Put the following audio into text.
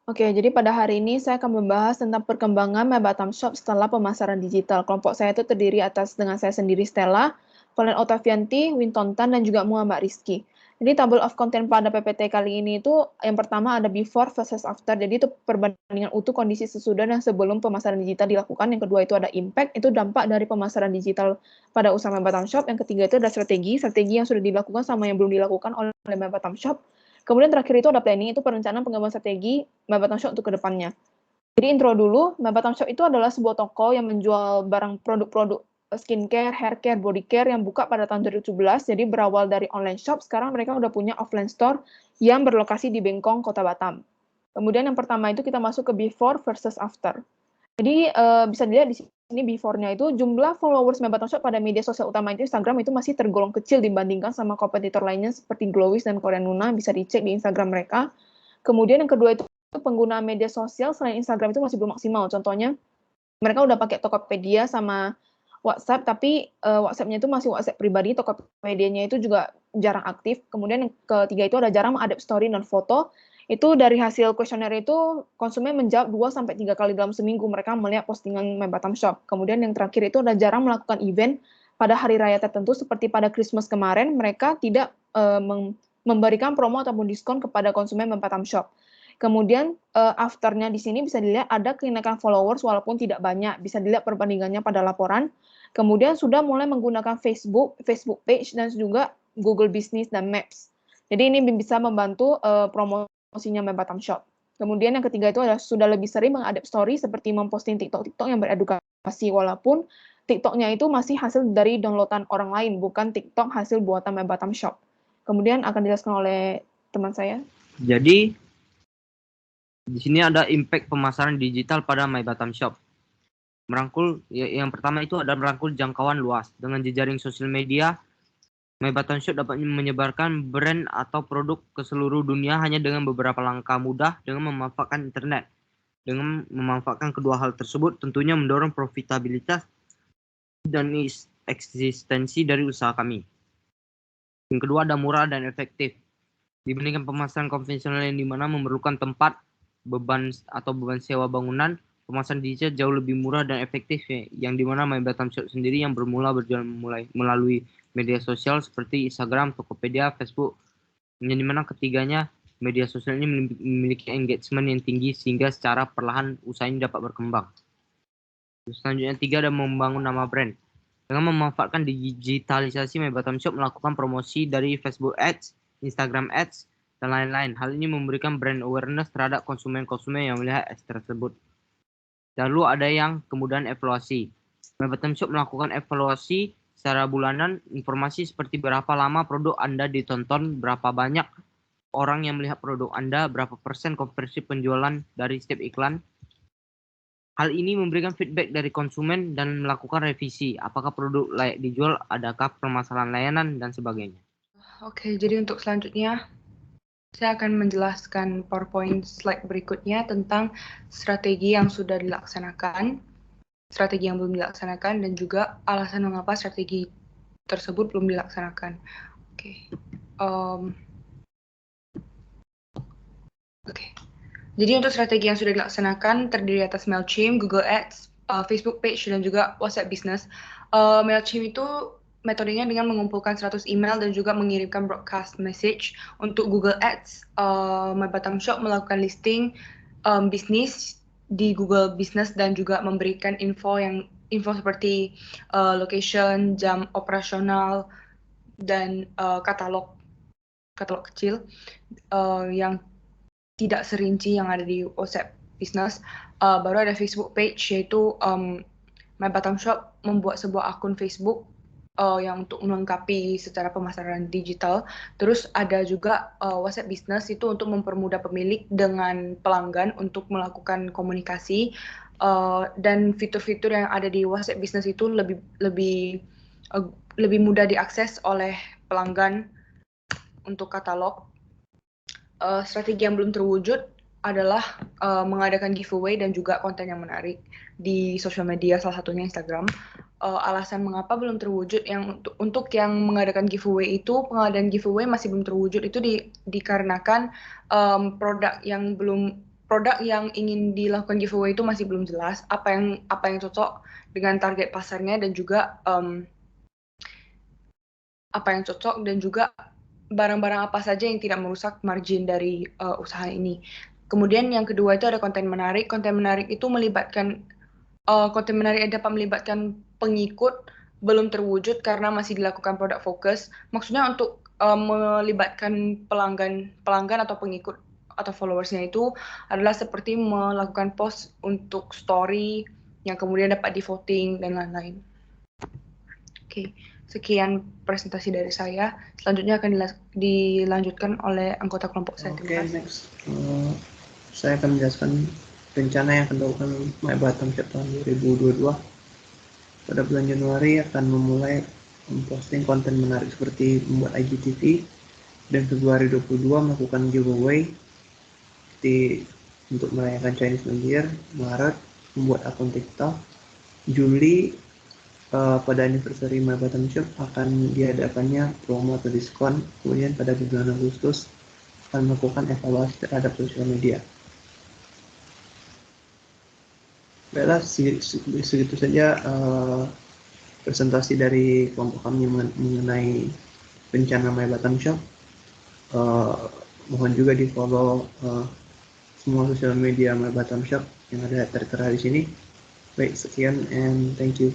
Oke, jadi pada hari ini saya akan membahas tentang perkembangan My Batam Shop setelah pemasaran digital. Kelompok saya itu terdiri atas dengan saya sendiri Stella, Pauline Otavianti, Winton Tan, dan juga Muhammad Rizky. Jadi table of content pada PPT kali ini itu yang pertama ada before versus after. Jadi itu perbandingan utuh kondisi sesudah dan sebelum pemasaran digital dilakukan. Yang kedua itu ada impact, itu dampak dari pemasaran digital pada usaha My Batam Shop. Yang ketiga itu ada strategi yang sudah dilakukan sama yang belum dilakukan oleh My Batam Shop. Kemudian terakhir itu ada planning, itu perencanaan pengembangan strategi My Batam Shop untuk kedepannya. Jadi intro dulu, My Batam Shop itu adalah sebuah toko yang menjual barang produk-produk skincare, hair care, body care yang buka pada tahun 2017. Jadi berawal dari online shop, sekarang mereka udah punya offline store yang berlokasi di Bengkong, Kota Batam. Kemudian yang pertama itu kita masuk ke before versus after. Jadi bisa dilihat di sini before-nya itu jumlah followers My Batam Shop pada media sosial utama itu Instagram itu masih tergolong kecil dibandingkan sama kompetitor lainnya seperti Glowis dan Korean Nuna, bisa dicek di Instagram mereka. Kemudian yang kedua itu penggunaan media sosial selain Instagram itu masih belum maksimal. Contohnya mereka udah pakai Tokopedia sama WhatsApp, tapi WhatsApp-nya itu masih WhatsApp pribadi, Tokopedia-nya itu juga jarang aktif. Kemudian yang ketiga itu ada jarang mengupdate story dan foto. Itu dari hasil kuesioner itu konsumen menjawab 2-3 kali dalam seminggu mereka melihat postingan My Batam Shop. Kemudian yang terakhir itu ada jarang melakukan event pada hari raya tertentu seperti pada Christmas kemarin mereka tidak memberikan promo ataupun diskon kepada konsumen My Batam Shop. Kemudian afternya di sini bisa dilihat ada kenaikan followers walaupun tidak banyak. Bisa dilihat perbandingannya pada laporan. Kemudian sudah mulai menggunakan Facebook page dan juga Google Business dan Maps. Jadi ini bisa membantu promosinya My Batam Shop. Kemudian yang ketiga itu adalah sudah lebih sering mengupdate story seperti memposting TikTok yang beredukasi walaupun TikTok-nya itu masih hasil dari downloadan orang lain, bukan TikTok hasil buatan My Batam Shop. Kemudian akan dijelaskan oleh teman saya. Jadi di sini ada impact pemasaran digital pada My Batam Shop. Merangkul yang pertama itu adalah merangkul jangkauan luas. Dengan jejaring sosial media, My Batam Shop dapat menyebarkan brand atau produk ke seluruh dunia hanya dengan beberapa langkah mudah dengan memanfaatkan internet. Dengan memanfaatkan kedua hal tersebut tentunya mendorong profitabilitas dan eksistensi dari usaha kami. Yang kedua ada murah dan efektif. Dibandingkan pemasaran konvensional yang dimana memerlukan tempat, beban sewa bangunan, pemasaran digital jauh lebih murah dan efektif yang dimana My Batam Shop sendiri yang bermula berjalan melalui media sosial seperti Instagram, Tokopedia, Facebook, yang dimana ketiganya media sosial ini memiliki engagement yang tinggi sehingga secara perlahan usaha ini dapat berkembang. Selanjutnya tiga ada membangun nama brand. Dengan memanfaatkan digitalisasi, My Batam Shop melakukan promosi dari Facebook Ads, Instagram Ads, dan lain-lain. Hal ini memberikan brand awareness terhadap konsumen-konsumen yang melihat ads tersebut. Lalu ada yang kemudian evaluasi. My Batam Shop melakukan evaluasi secara bulanan, informasi seperti berapa lama produk Anda ditonton, berapa banyak orang yang melihat produk Anda, berapa persen konversi penjualan dari setiap iklan. Hal ini memberikan feedback dari konsumen dan melakukan revisi. Apakah produk layak dijual, adakah permasalahan layanan, dan sebagainya. Oke, jadi untuk selanjutnya, saya akan menjelaskan PowerPoint slide berikutnya tentang strategi yang sudah dilaksanakan, strategi yang belum dilaksanakan, dan juga alasan mengapa strategi tersebut belum dilaksanakan. Oke. Jadi untuk strategi yang sudah dilaksanakan terdiri atas Mailchimp, Google Ads, Facebook Page, dan juga WhatsApp Business. Mailchimp itu metodenya dengan mengumpulkan 100 email dan juga mengirimkan broadcast message. Untuk Google Ads, My Batam Shop melakukan listing bisnis di Google Business dan juga memberikan info seperti location, jam operasional, dan katalog kecil yang tidak serinci yang ada di WhatsApp Business. Baru ada Facebook Page, yaitu My Batam Shop membuat sebuah akun Facebook yang untuk melengkapi secara pemasaran digital. Terus ada juga WhatsApp Business, itu untuk mempermudah pemilik dengan pelanggan untuk melakukan komunikasi. Dan fitur-fitur yang ada di WhatsApp Business itu lebih mudah diakses oleh pelanggan untuk katalog. Strategi yang belum terwujud adalah mengadakan giveaway dan juga konten yang menarik di sosial media, salah satunya Instagram. Alasan mengapa belum terwujud untuk yang mengadakan giveaway itu, pengadaan giveaway masih belum terwujud itu dikarenakan produk yang belum produk yang ingin dilakukan giveaway itu masih belum jelas apa yang cocok dengan target pasarnya dan juga apa yang cocok dan juga barang-barang apa saja yang tidak merusak margin dari usaha ini. Kemudian yang kedua itu ada konten menarik. Konten menarik itu melibatkan konten menarik yang dapat melibatkan pengikut belum terwujud karena masih dilakukan produk fokus. Maksudnya untuk melibatkan pelanggan atau pengikut atau followersnya itu adalah seperti melakukan post untuk story yang kemudian dapat di voting dan lain-lain. Oke, sekian presentasi dari saya. Selanjutnya akan dilanjutkan oleh anggota kelompok saya. Oke, next. Saya akan menjelaskan rencana yang akan dilakukan My Batam Shop tahun 2022. Pada bulan Januari akan memulai memposting konten menarik seperti membuat IGTV, dan Februari 22 melakukan giveaway untuk merayakan Chinese New Year. Maret membuat akun TikTok. Juli pada anniversary My Batam Shop akan diadakannya promo atau diskon. Kemudian pada bulan Agustus akan melakukan evaluasi terhadap sosial media. Baiklah, segitu saja presentasi dari kelompok kami mengenai rencana My Batam Shop. Mohon juga di follow semua sosial media My Batam Shop yang ada tertera di sini. Baik, sekian and thank you.